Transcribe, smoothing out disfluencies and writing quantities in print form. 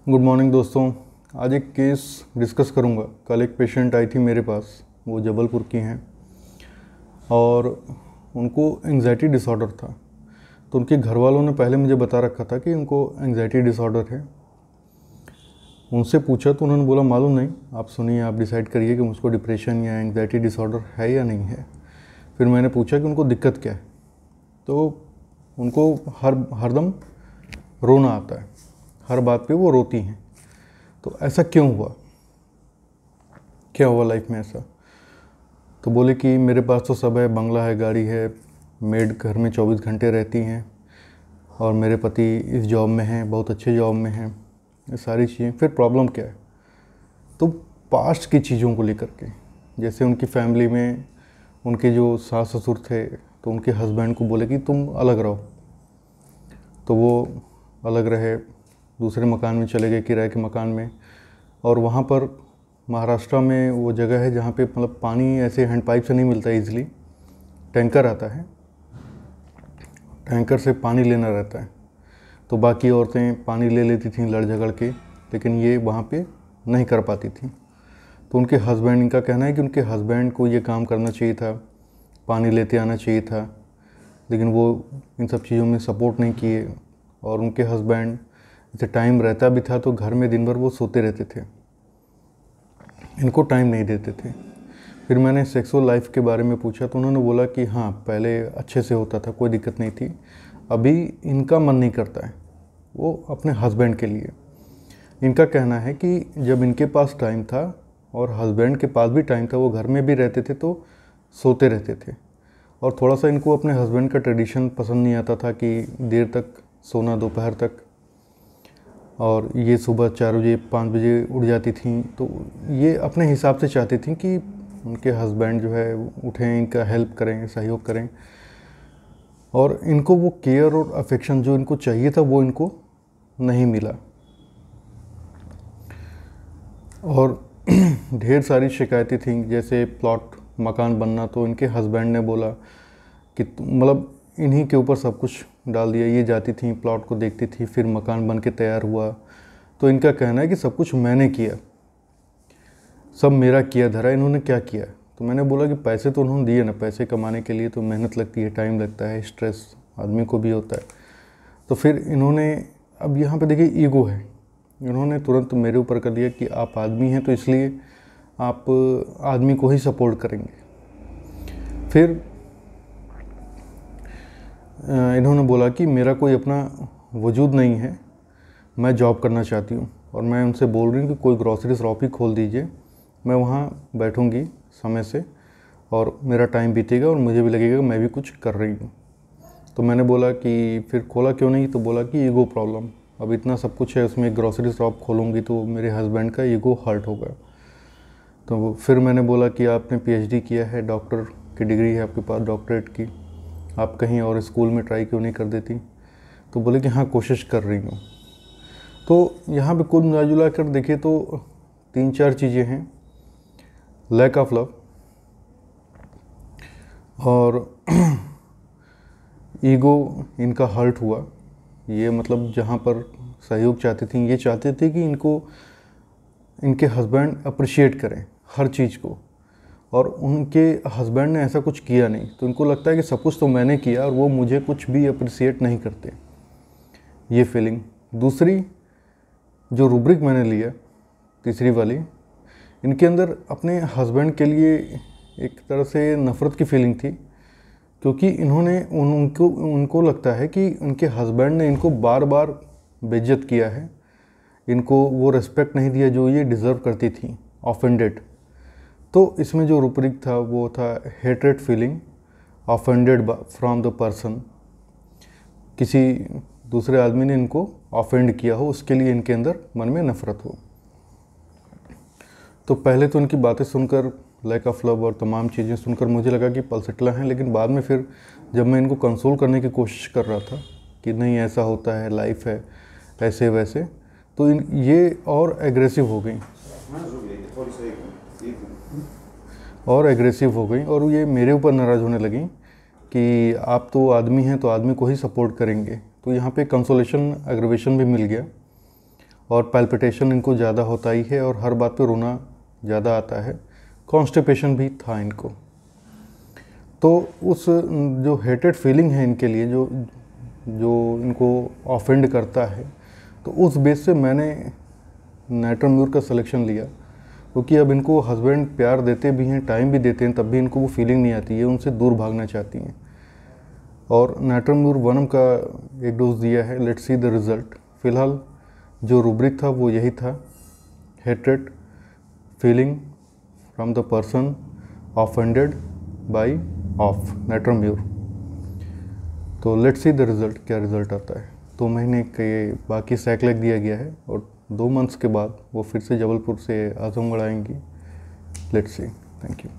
Good morning दोस्तों। आज एक केस डिस्कस करूंगा। कल एक पेशेंट आई थी मेरे पास, वो जबलपुर की हैं और उनको एंग्जाइटी डिसऑर्डर था। तो उनके घर वालों ने पहले मुझे बता रखा था कि उनको एंग्जाइटी डिसऑर्डर है। उनसे पूछा तो उन्होंने बोला मालूम नहीं, आप सुनिए, आप डिसाइड करिए कि मुझको डिप्रेशन या एंग्जाइटी डिसऑर्डर है या नहीं है। फिर मैंने पूछा कि उनको दिक्कत क्या है, तो उनको हरदम रोना आता है, हर बात पे वो रोती हैं। तो ऐसा क्यों हुआ, क्या हुआ लाइफ में ऐसा? तो बोले कि मेरे पास तो सब है, बंगला है, गाड़ी है, मेड घर में 24 घंटे रहती हैं और मेरे पति इस जॉब में हैं, बहुत अच्छे जॉब में हैं, ये सारी चीज़ें। फिर प्रॉब्लम क्या है? तो पास्ट की चीज़ों को लेकर के, जैसे उनकी फैमिली में उनके जो सास ससुर थे तो उनके हस्बैंड को बोले कि तुम अलग रहो, तो वो अलग रहे, दूसरे मकान में चले गए, किराए के मकान में। और वहाँ पर महाराष्ट्र में वो जगह है जहाँ पे मतलब पानी ऐसे हैंड पाइप से नहीं मिलता ईज़िली, टैंकर आता है, टैंकर से पानी लेना रहता है। तो बाकी औरतें पानी ले लेती थीं लड़ झगड़ के, लेकिन ये वहाँ पे नहीं कर पाती थी। तो उनके हस्बैंड, इनका कहना है कि उनके हस्बैंड को ये काम करना चाहिए था, पानी लेते आना चाहिए था, लेकिन वो इन सब चीज़ों में सपोर्ट नहीं किए। और उनके हस्बैंड जैसे टाइम रहता भी था तो घर में दिन भर वो सोते रहते थे, इनको टाइम नहीं देते थे। फिर मैंने सेक्सुअल लाइफ के बारे में पूछा तो उन्होंने बोला कि हाँ, पहले अच्छे से होता था, कोई दिक्कत नहीं थी, अभी इनका मन नहीं करता है वो अपने हस्बैंड के लिए। इनका कहना है कि जब इनके पास टाइम था और हस्बैंड के पास भी टाइम था, वो घर में भी रहते थे तो सोते रहते थे। और थोड़ा सा इनको अपने हस्बैंड का ट्रेडिशन पसंद नहीं आता था कि देर तक सोना, दोपहर तक, और ये सुबह 4 बजे 5 बजे उठ जाती थीं। तो ये अपने हिसाब से चाहती थीं कि उनके हस्बैंड जो है उठें, इनका हेल्प करें, सहयोग करें, और इनको वो केयर और अफेक्शन जो इनको चाहिए था वो इनको नहीं मिला। और ढेर सारी शिकायतें थीं, जैसे प्लॉट मकान बनना, तो इनके हस्बैंड ने बोला कि मतलब इन्हीं के ऊपर सब कुछ डाल दिया। ये जाती थी, प्लॉट को देखती थी, फिर मकान बन के तैयार हुआ। तो इनका कहना है कि सब कुछ मैंने किया, सब मेरा किया धरा, इन्होंने क्या किया? तो मैंने बोला कि पैसे तो उन्होंने दिए ना, पैसे कमाने के लिए तो मेहनत लगती है, टाइम लगता है, स्ट्रेस आदमी को भी होता है। तो फिर इन्होंने, अब यहाँ पे देखिए ईगो है, इन्होंने तुरंत मेरे ऊपर कर दिया कि आप आदमी हैं तो इसलिए आप आदमी को ही सपोर्ट करेंगे। फिर इन्होंने बोला कि मेरा कोई अपना वजूद नहीं है, मैं जॉब करना चाहती हूँ। और मैं उनसे बोल रही हूँ कि कोई ग्रॉसरी शॉप ही खोल दीजिए, मैं वहाँ बैठूँगी समय से और मेरा टाइम बीतेगा और मुझे भी लगेगा मैं भी कुछ कर रही हूँ। तो मैंने बोला कि फिर खोला क्यों नहीं? तो बोला कि ईगो प्रॉब्लम, अब इतना सब कुछ है, उसमें ग्रॉसरी शॉप खोलूँगी तो मेरे हस्बैंड का ईगो हर्ट होगा। तो फिर मैंने बोला कि आपने PhD किया है, डॉक्टर की डिग्री है आपके पास, डॉक्टरेट की, आप कहीं और स्कूल में ट्राई क्यों नहीं कर देती? तो बोले कि हाँ, कोशिश कर रही हूँ। तो यहाँ पे कुल मिला कर देखिए तो 3-4 चीज़ें हैं। लैक ऑफ लव और ईगो इनका हर्ट हुआ। ये मतलब जहाँ पर सहयोग चाहती थी, ये चाहते थे कि इनको इनके हस्बैंड अप्रिशिएट करें हर चीज़ को, और उनके हस्बैंड ने ऐसा कुछ किया नहीं। तो इनको लगता है कि सब कुछ तो मैंने किया और वो मुझे कुछ भी अप्रिशिएट नहीं करते, ये फीलिंग। दूसरी जो रूब्रिक मैंने लिया, तीसरी वाली, इनके अंदर अपने हस्बैंड के लिए एक तरह से नफ़रत की फीलिंग थी, क्योंकि इन्होंने उनको लगता है कि उनके हस्बैंड ने इनको बार बार बेइज्जत किया है, इनको वो रिस्पेक्ट नहीं दिया जो ये डिज़र्व करती थी, ऑफेंडेड। तो इसमें जो रूब्रिक था वो था hatred feeling, offended from the person, किसी दूसरे आदमी ने इनको ऑफेंड किया हो, उसके लिए इनके अंदर मन में नफ़रत हो। तो पहले तो इनकी बातें सुनकर, लैक ऑफ लव और तमाम चीज़ें सुनकर मुझे लगा कि पलसटला हैं, लेकिन बाद में फिर जब मैं इनको कंसोल करने की कोशिश कर रहा था कि नहीं ऐसा होता है, लाइफ है, ऐसे वैसे, तो ये और एग्रेसिव हो गई, और एग्रेसिव हो गई, और ये मेरे ऊपर नाराज़ होने लगी कि आप तो आदमी हैं तो आदमी को ही सपोर्ट करेंगे। तो यहाँ पे कंसोलेशन एग्रेवेशन भी मिल गया। और पैल्पिटेशन इनको ज़्यादा होता ही है और हर बात पे रोना ज़्यादा आता है। कॉन्स्टिपेशन भी था इनको। तो उस जो हेटेड फीलिंग है इनके लिए, जो जो इनको ऑफेंड करता है, तो उस बेस से मैंने नाइट्रोम्यूर का सिलेक्शन लिया, क्योंकि अब इनको हस्बैंड प्यार देते भी हैं, टाइम भी देते हैं, तब भी इनको वो फीलिंग नहीं आती है, उनसे दूर भागना चाहती हैं। और नाइट्रोम्यूर वनम का एक डोज दिया है, लेट्स सी द रिज़ल्ट। फ़िलहाल जो रूब्रिक था वो यही था, hatred feeling from the person offended by of नाइट्रोम्यूर। तो लेट्स सी द रिज़ल्ट, क्या रिज़ल्ट आता है। 2 महीने के बाकी सैक्लेक दिया गया है और 2 मंथ्स के बाद वो फिर से जबलपुर से आजमगढ़ आएंगी। Let's see. Thank you.